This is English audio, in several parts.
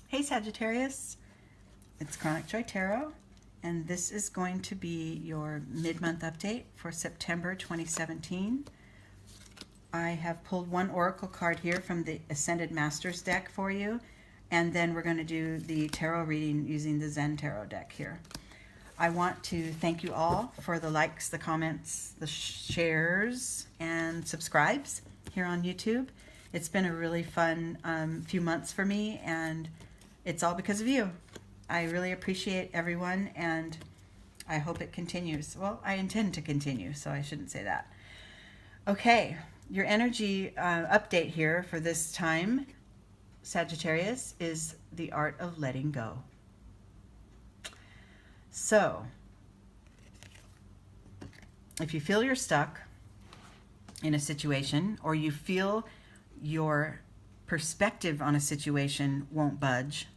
Hey Sagittarius, it's Chronic Joy Tarot, and this is going to be your mid-month update for September 2017. I have pulled one oracle card here from the Ascended Masters deck for you, and then we're going to do the tarot reading using the Zen Tarot deck here. I want to thank you all for the likes, the comments, the shares, and subscribes here on YouTube. It's been a really fun few months for me, and it's all because of you. I really appreciate everyone, and I hope it continues. Well, I intend to continue, so I shouldn't say that. Okay, your energy update here for this time, Sagittarius, is the art of letting go. So, if you feel you're stuck in a situation, or you feel your perspective on a situation won't budge,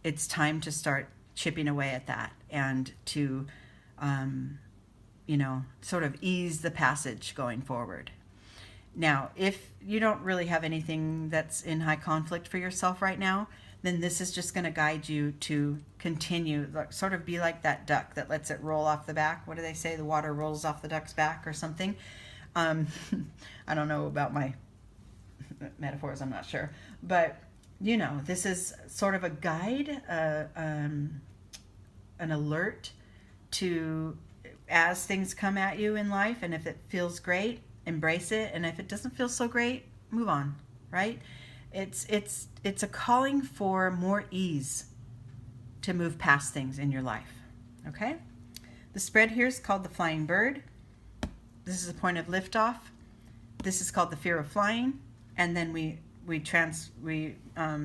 it's time to start chipping away at that and to, sort of ease the passage going forward. Now, if you don't really have anything that's in high conflict for yourself right now, then this is just going to guide you to continue, sort of be like that duck that lets it roll off the back. What do they say? The water rolls off the duck's back or something. I don't know about my metaphors, I'm not sure. But, this is sort of a guide, an alert to, as things come at you in life, and if it feels great, embrace it, and if it doesn't feel so great, move on, right? It's a calling for more ease to move past things in your life, okay? The spread here is called the Flying Bird. This is a point of liftoff. This is called the Fear of Flying, and then we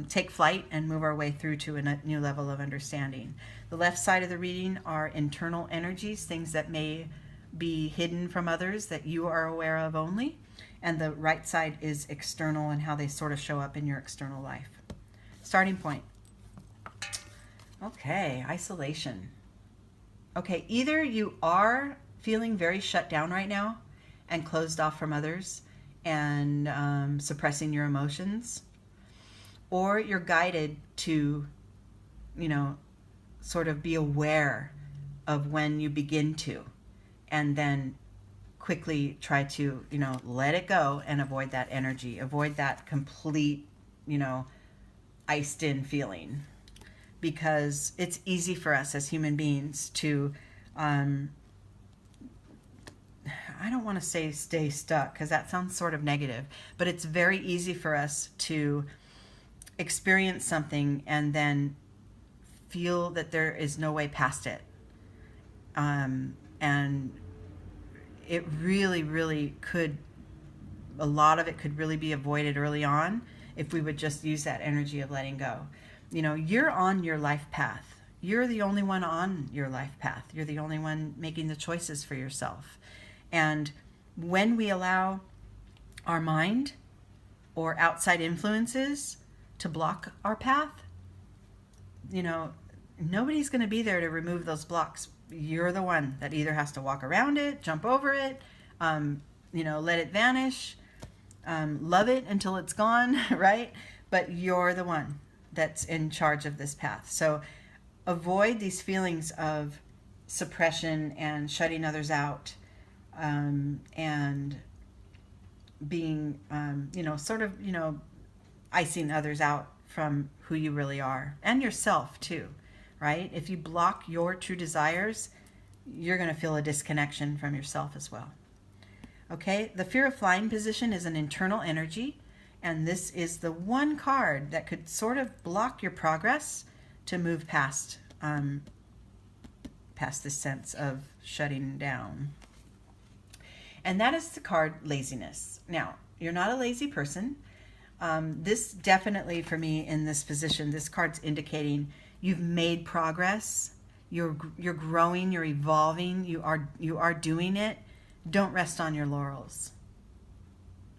take flight and move our way through to a new level of understanding. The left side of the reading are internal energies, things that may be hidden from others that you are aware of only. And the right side is external and how they sort of show up in your external life. Starting point. Okay, isolation. Okay, either you are feeling very shut down right now and closed off from others and suppressing your emotions, or you're guided to, sort of be aware of when you begin to, and then quickly try to, let it go and avoid that energy, avoid that complete, iced in feeling, because it's easy for us as human beings to, I don't want to say stay stuck, because that sounds sort of negative, but it's very easy for us to experience something and then feel that there is no way past it. And it really, really could, a lot of it could really be avoided early on if we would just use that energy of letting go. You're on your life path. You're the only one on your life path. You're the only one making the choices for yourself. And when we allow our mind or outside influences to block our path, nobody's going to be there to remove those blocks. You're the one that either has to walk around it, jump over it, let it vanish, love it until it's gone, right? But you're the one that's in charge of this path. So avoid these feelings of suppression and shutting others out, and being, icing others out from who you really are, and yourself too, right? If you block your true desires, you're going to feel a disconnection from yourself as well. Okay, the Fear of Flying position is an internal energy, and this is the one card that could sort of block your progress to move past this sense of shutting down. And that is the card Laziness. Now, you're not a lazy person. This definitely, for me, in this position, this card's indicating you've made progress. You're growing. You're evolving. You are doing it. Don't rest on your laurels.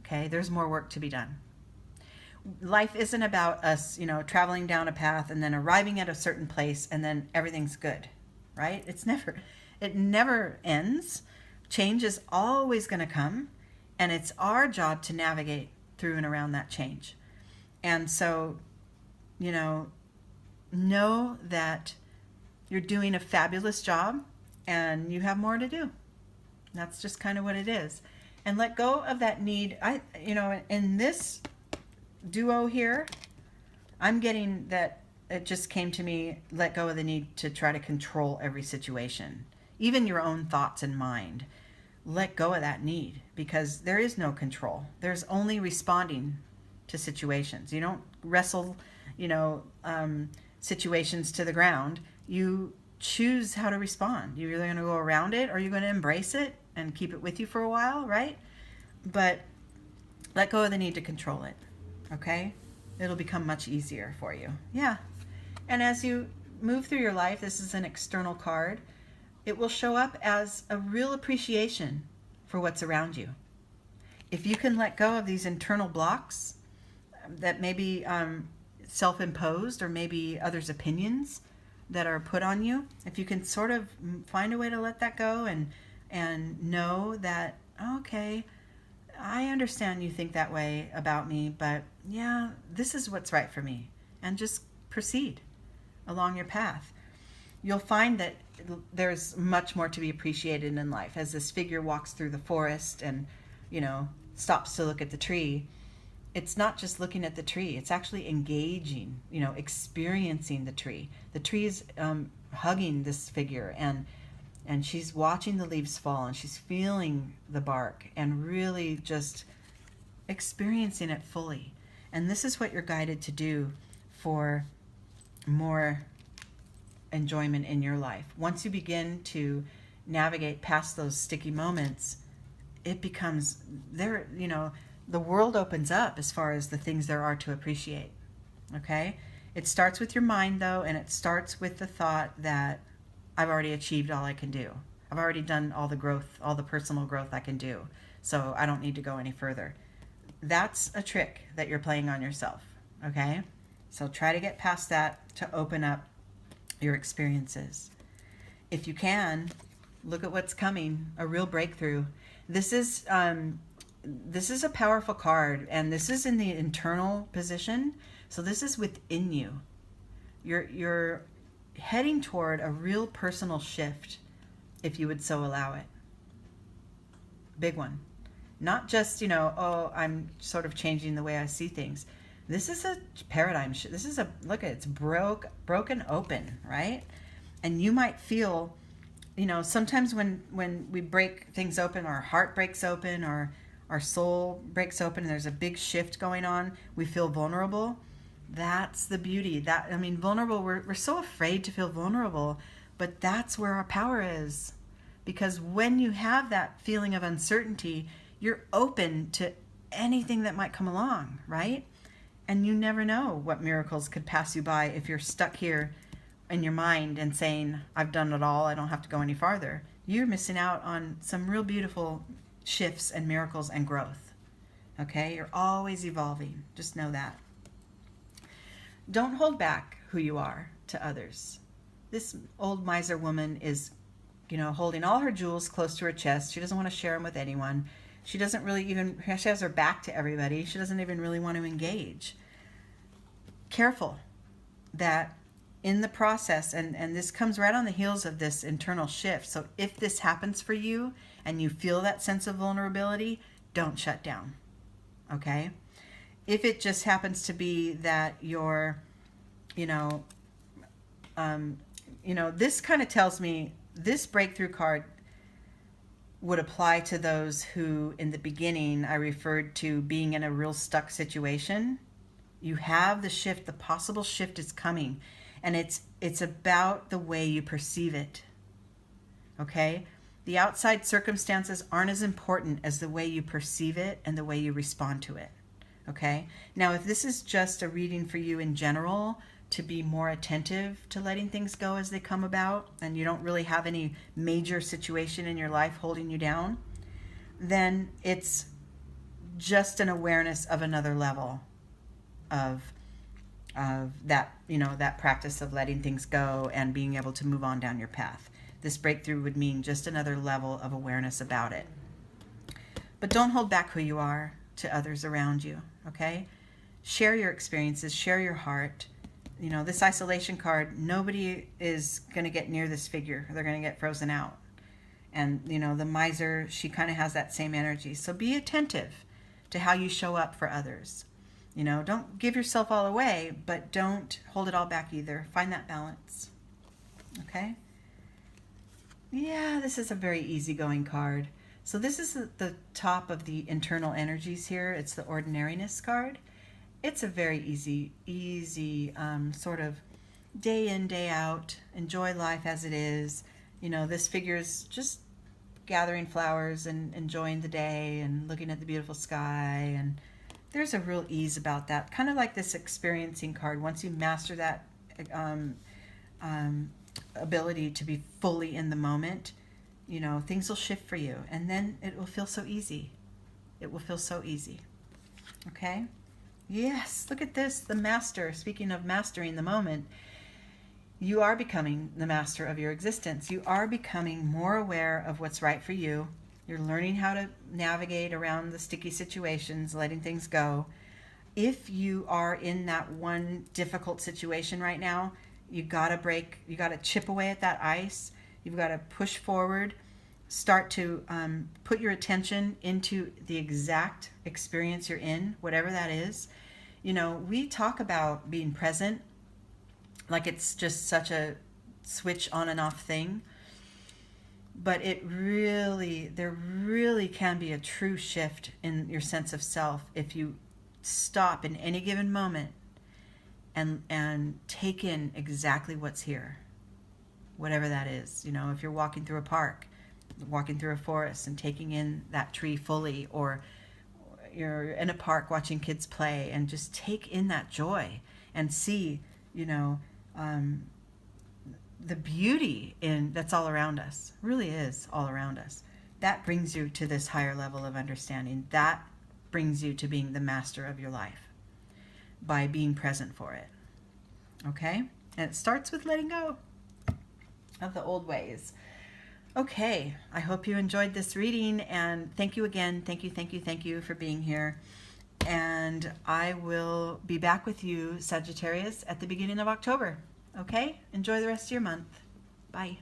Okay, there's more work to be done. Life isn't about us, traveling down a path and then arriving at a certain place and then everything's good, right? It never ends. Change is always going to come, and it's our job to navigate through and around that change. And so, know that you're doing a fabulous job and you have more to do. That's just kind of what it is. And let go of that need. In this duo here, I'm getting that it just came to me, let go of the need to try to control every situation, even your own thoughts and mind. Let go of that need, because there is no control. There's only responding to situations. You don't wrestle, situations to the ground. You choose how to respond. You're either going to go around it or you're going to embrace it and keep it with you for a while, right? But let go of the need to control it, okay? It'll become much easier for you. Yeah. And as you move through your life, this is an external card. It will show up as a real appreciation for what's around you. If you can let go of these internal blocks that may be self-imposed, or maybe others' opinions that are put on you, if you can sort of find a way to let that go and know that, okay, I understand you think that way about me, but yeah, this is what's right for me, and just proceed along your path. You'll find that there's much more to be appreciated in life. As this figure walks through the forest and, stops to look at the tree, it's not just looking at the tree, it's actually engaging, experiencing the tree. The tree is hugging this figure, and she's watching the leaves fall, and she's feeling the bark and really just experiencing it fully. And this is what you're guided to do for more enjoyment in your life. Once you begin to navigate past those sticky moments, it becomes there, the world opens up as far as the things there are to appreciate. Okay? It starts with your mind, though, and it starts with the thought that I've already achieved all I can do. I've already done all the growth, all the personal growth I can do, so I don't need to go any further. That's a trick that you're playing on yourself, okay? So try to get past that to open up your experiences. If you can, look at what's coming, a real breakthrough. This is a powerful card, and this is in the internal position, so this is within you. You're heading toward a real personal shift, if you would so allow it. Big one. Not just, I'm sort of changing the way I see things. This is a paradigm shift. This is look at it's broken open, right? And you might feel, sometimes when we break things open, our heart breaks open, or our soul breaks open, and there's a big shift going on, we feel vulnerable. That's the beauty. Vulnerable, we're so afraid to feel vulnerable, but that's where our power is. Because when you have that feeling of uncertainty, you're open to anything that might come along, right? And you never know what miracles could pass you by if you're stuck here in your mind and saying, I've done it all, I don't have to go any farther. You're missing out on some real beautiful shifts and miracles and growth. Okay? You're always evolving. Just know that. Don't hold back who you are to others. This old miser woman is, holding all her jewels close to her chest. She doesn't want to share them with anyone. She doesn't really she has her back to everybody. She doesn't even really want to engage. Careful that in the process, and this comes right on the heels of this internal shift. So if this happens for you and you feel that sense of vulnerability, don't shut down. Okay? If it just happens to be that you're, this kind of tells me this breakthrough card would apply to those who, in the beginning, I referred to being in a real stuck situation. You have the shift, the possible shift is coming, and it's about the way you perceive it. Okay? The outside circumstances aren't as important as the way you perceive it and the way you respond to it. Okay? Now, if this is just a reading for you in general, to be more attentive to letting things go as they come about, and you don't really have any major situation in your life holding you down, then it's just an awareness of another level of that, that practice of letting things go and being able to move on down your path. This breakthrough would mean just another level of awareness about it. But don't hold back who you are to others around you, okay? Share your experiences, share your heart. you know, this isolation card, nobody is going to get near this figure. They're going to get frozen out. And, you know, the miser, she kind of has that same energy. So be attentive to how you show up for others. You know, don't give yourself all away, but don't hold it all back either. Find that balance. Okay? Yeah, this is a very easygoing card. So this is the top of the internal energies here. It's the ordinariness card. It's a very easy sort of day in, day out. Enjoy life as it is. You know, this figure's just gathering flowers and enjoying the day and looking at the beautiful sky. And there's a real ease about that. Kind of like this experiencing card. Once you master that ability to be fully in the moment, you know, things will shift for you. And then it will feel so easy. It will feel so easy. Okay? Yes, look at this. The master. Speaking of mastering the moment, you are becoming the master of your existence. You are becoming more aware of what's right for you. You're learning how to navigate around the sticky situations, letting things go. If you are in that one difficult situation right now, you got to chip away at that ice. You've got to push forward, start to put your attention into the exact experience you're in, whatever that is. You know, we talk about being present like it's just such a switch on and off thing. But there really can be a true shift in your sense of self if you stop in any given moment and take in exactly what's here, whatever that is. You know, if you're walking through a park, walking through a forest and taking in that tree fully, or you're in a park watching kids play and just take in that joy and see, you know, the beauty that's all around us. Really is all around us. That brings you to this higher level of understanding. That brings you to being the master of your life by being present for it. Okay? And it starts with letting go of the old ways. Okay, I hope you enjoyed this reading, and thank you again. Thank you for being here. And I will be back with you, Sagittarius, at the beginning of October. Okay? Enjoy the rest of your month. Bye.